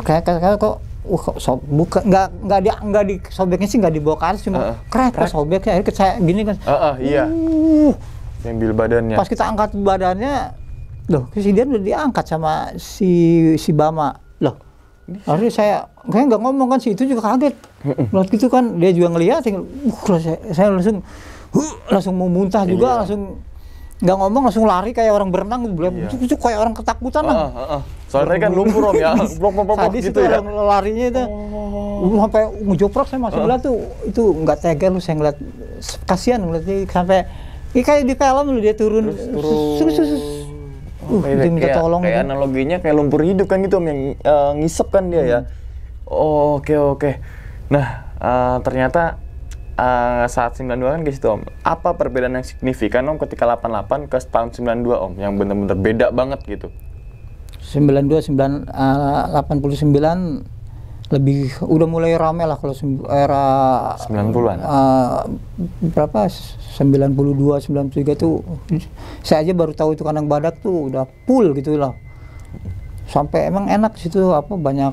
kayak kok bukan nggak disobeknya sih nggak dibawa ke atas cuma krek sobeknya akhirnya saya gini kan. Iya. Ambil badannya. Pas kita angkat badannya loh si Dian udah diangkat sama si Bama loh. Akhirnya saya nggak ngomong kan si itu juga kaget. Lihat gitu kan dia juga ngelihat saya langsung mau muntah juga langsung nggak ngomong langsung lari kayak orang berenang itu kayak orang ketakutan lah. Soalnya kan lumpur Om ya. Sadis gitu ya larinya itu. Sampai ngejoprak saya masih ngeliat tuh itu nggak tega lu saya ngeliat kasihan ngeliatnya sampai kayak di film lu dia turun. Minta tolong kayak analoginya kayak lumpur hidup kan gitu Om yang ngisep kan dia ya. Oh, oke. Nah, ternyata saat 92 kan gitu Om. Apa perbedaan yang signifikan Om ketika 88 ke tahun 92 Om? Yang benar-benar beda banget gitu. 89 lebih udah mulai rame lah kalau era 90-an. Berapa 92 93 tuh saya aja baru tahu itu kandang badak tuh udah full gitu lah. Sampai emang enak di situ apa banyak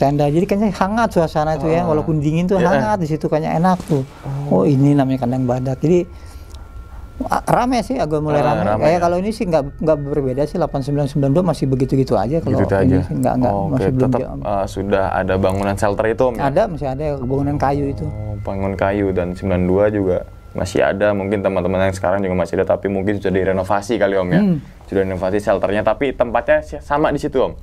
tenda. Jadi kayaknya hangat suasana itu ya, walaupun dingin tuh hangat di situ kayaknya enak tuh. Oh, ini namanya kandang badak. Jadi rame sih, agak mulai rame. Kayak kalau ini sih nggak berbeda sih, 89 92 masih begitu-gitu aja. Kalau Gitu ini aja. sih nggak masih belum tetap sudah ada bangunan shelter itu Om ya? ada, masih ada bangunan kayu itu. Oh, bangun kayu, dan 92 juga masih ada. Mungkin teman-teman yang sekarang juga masih ada, tapi mungkin sudah direnovasi kali Om ya. Sudah renovasi shelternya, tapi tempatnya sama di situ Om.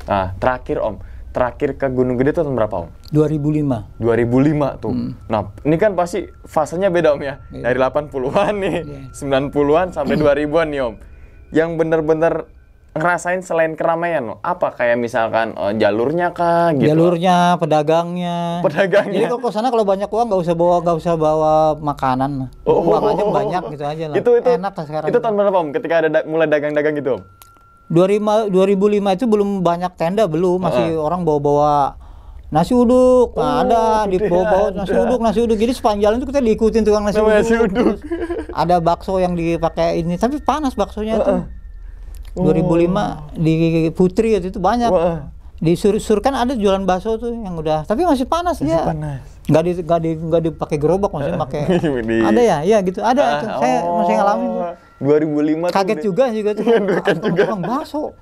Nah, terakhir Om, terakhir ke Gunung Gede itu tahun berapa Om? 2005. 2005 tuh. Nah, ini kan pasti fasenya beda Om ya. Dari 80-an nih, 90-an sampai 2000-an nih Om. Yang bener-bener ngerasain selain keramaian Om, apa kayak misalkan jalurnya kah gitu? Jalurnya, pedagangnya. Jadi kalau ke sana kalau banyak uang nggak usah bawa makanan. Uang aja banyak gitu aja lah. Itu enak lah sekarang. Itu tahun berapa Om? Ketika ada mulai dagang-dagang gitu Om? 2005 itu belum banyak tenda, belum, masih orang bawa nasi uduk. Nah, ada di bawah nasi uduk. Jadi sepanjang jalan itu kita diikutin tukang nasi uduk. Ada bakso yang dipakai ini, tapi panas baksonya itu. 2005 di Putri itu banyak. Di Sur kan ada jualan bakso tuh yang udah, tapi masih panas dia. Nggak dipakai gerobak, maksudnya pakai. Ada ya gitu. Ada tuh. Saya masih ngalamin. 2005 kaget juga tuh. Kaget juga. Tukang bakso.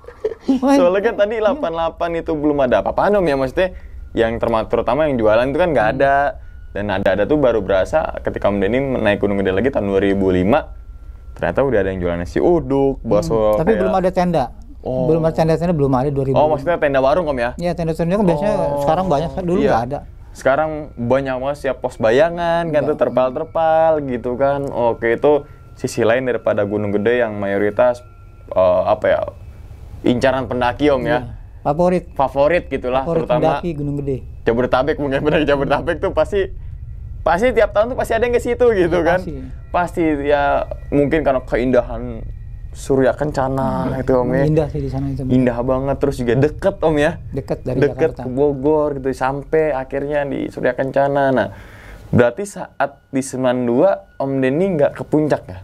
Soalnya kan tadi 88 itu belum ada apa-apaan Om ya, maksudnya yang terutama yang jualan itu kan nggak ada. Dan ada tuh baru berasa ketika Om Denny naik Gunung Gede lagi tahun 2005. Ternyata udah ada yang jualan nasi uduk, bakso. Tapi belum ada tenda. Belum ada tenda belum ada 2000. Oh, maksudnya tenda warung Om ya? Iya, tenda kan biasanya sekarang banyak, dulu nggak ada. Sekarang banyak banget siap pos bayangan kan tuh, terpal gitu kan. Oke, itu sisi lain daripada Gunung Gede yang mayoritas incaran pendaki Om ya. Favorit gitulah, terutama pendaki Gunung Gede. Jabodetabek, mungkin pendaki Jabodetabek tuh pasti tiap tahun tuh pasti ada yang ke situ gitu kan. Pasti ya, mungkin karena keindahan Surya Kencana itu Om ya. Indah sih di sana itu. Indah banget, terus juga deket Om ya. Deket dari Jakarta. Ke Bogor gitu, sampai akhirnya di Surya Kencana. Nah, berarti saat di 92 Om Denny nggak ke puncak ya?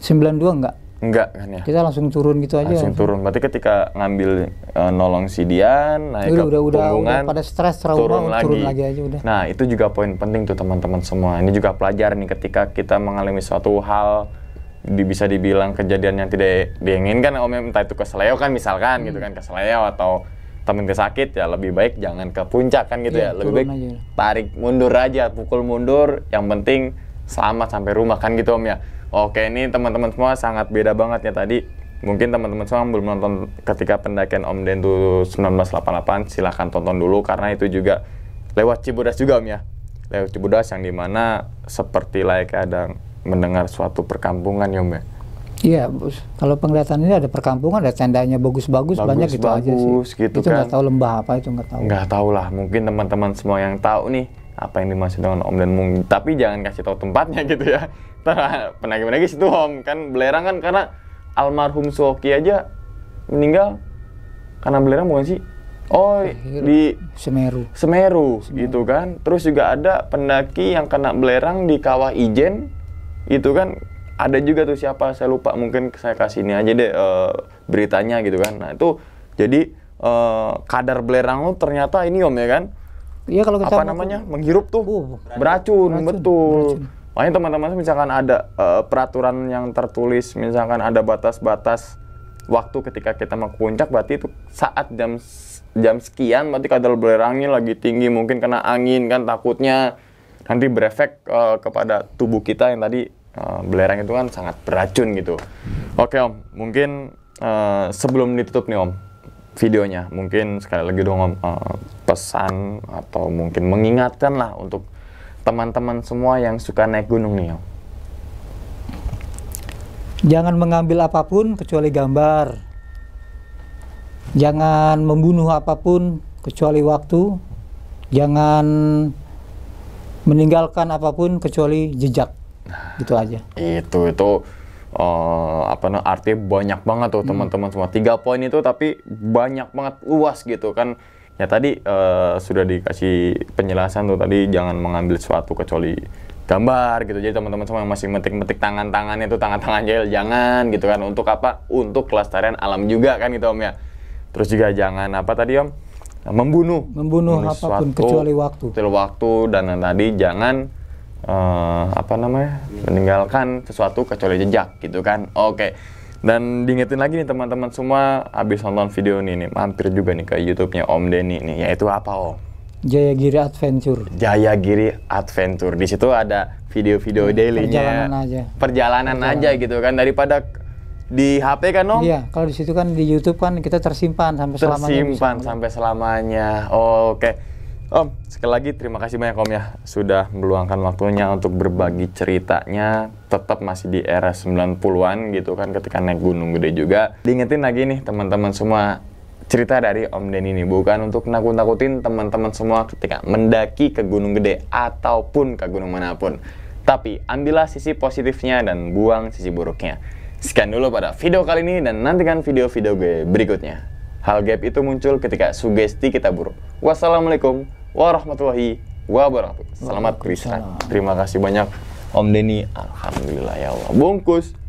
92 enggak. Enggak kan ya? Kita langsung turun gitu aja. Langsung turun. Berarti ketika ngambil nolong si Dian, naik ke Punggungan, udah pada stres, trauma, turun lagi aja udah. Nah, itu juga poin penting tuh teman-teman semua. Ini juga pelajaran nih ketika kita mengalami suatu hal, bisa dibilang kejadian yang tidak diinginkan Om, entah itu keseleo kan misalkan gitu kan, keseleo atau temen sakit, ya lebih baik jangan ke puncak kan gitu ya. Lebih baik aja. Tarik mundur aja, pukul mundur, yang penting selamat sampai rumah kan gitu Om ya. Oke, ini teman-teman semua sangat beda banget ya tadi. Mungkin teman-teman semua belum nonton ketika pendakian Om Den tuh 1988, silahkan tonton dulu karena itu juga lewat Cibodas juga Om ya. Lewat Cibodas yang dimana seperti layaknya ada mendengar suatu perkampungan ya Om ya. Iya, kalau penglihatan ini ada perkampungan, ada tendanya bagus-bagus, banyak gitu aja sih. Gitu itu kan. Nggak tahu lembah apa itu, nggak tahu. Nggak tahu lah, mungkin teman-teman semua yang tahu nih apa yang dimaksud dengan Om Den, tapi jangan kasih tahu tempatnya gitu ya. Penagi-penagi situ Om, kan belerang kan karena almarhum Suoki aja meninggal karena belerang bukan sih? Oh, di Semeru gitu kan. Terus juga ada pendaki yang kena belerang di Kawah Ijen. Itu kan ada juga tuh, siapa saya lupa, mungkin saya kasih ini aja deh beritanya gitu kan. Nah, itu jadi kadar belerang lo ternyata ini Om ya kan. Iya, kalau kita menghirup tuh beracun, betul. Makanya teman-teman misalkan ada peraturan yang tertulis, misalkan ada batas-batas waktu ketika kita mau ke puncak, berarti itu saat jam sekian berarti kadar belerangnya lagi tinggi, mungkin kena angin kan, takutnya nanti berefek kepada tubuh kita yang tadi belerang itu kan sangat beracun gitu. Oke Om, mungkin sebelum ditutup nih Om videonya, mungkin sekali lagi dong Om pesan atau mungkin mengingatkan lah untuk teman-teman semua yang suka naik gunung nih Om. Jangan mengambil apapun kecuali gambar. Jangan membunuh apapun kecuali waktu. jangan meninggalkan apapun kecuali jejak, gitu aja. Itu artinya banyak banget tuh teman-teman semua. 3 poin itu tapi banyak banget, luas gitu kan. Ya tadi sudah dikasih penjelasan tuh tadi, jangan mengambil sesuatu kecuali gambar gitu. Jadi teman-teman semua yang masih metik-metik tangan-tangannya itu tangan-tangan jahil, jangan gitu kan. Untuk apa? Untuk kelestarian alam juga kan gitu Om ya. Terus juga jangan apa tadi Om? Membunuh apapun kecuali waktu. Dan yang tadi jangan meninggalkan sesuatu kecuali jejak gitu kan. Oke. Dan diingetin lagi nih teman-teman semua, habis nonton video ini nih, mampir juga nih ke YouTube-nya Om Denny nih, yaitu apa Om? Jayagiri Adventure. Jayagiri Adventure. Di situ ada video-video daily-nya. Perjalanan aja gitu kan, daripada di HP kan Om? Iya, kalau di situ kan di YouTube kan kita tersimpan sampai selamanya. Oke. Om, sekali lagi terima kasih banyak Om ya, sudah meluangkan waktunya untuk berbagi ceritanya. Tetap masih di era 90-an gitu kan, ketika naik Gunung Gede juga. Diingetin lagi nih teman-teman semua, cerita dari Om Denny ini bukan untuk nakut-nakutin teman-teman semua ketika mendaki ke Gunung Gede ataupun ke gunung manapun. Tapi ambillah sisi positifnya dan buang sisi buruknya. Sekian dulu pada video kali ini, dan nantikan video-video gue berikutnya. Hal gaib itu muncul ketika sugesti kita buruk. Wassalamualaikum warahmatullahi wabarakatuh. Selamat beristirahat. Terima kasih banyak Om Denny. Alhamdulillah ya Allah. Bungkus.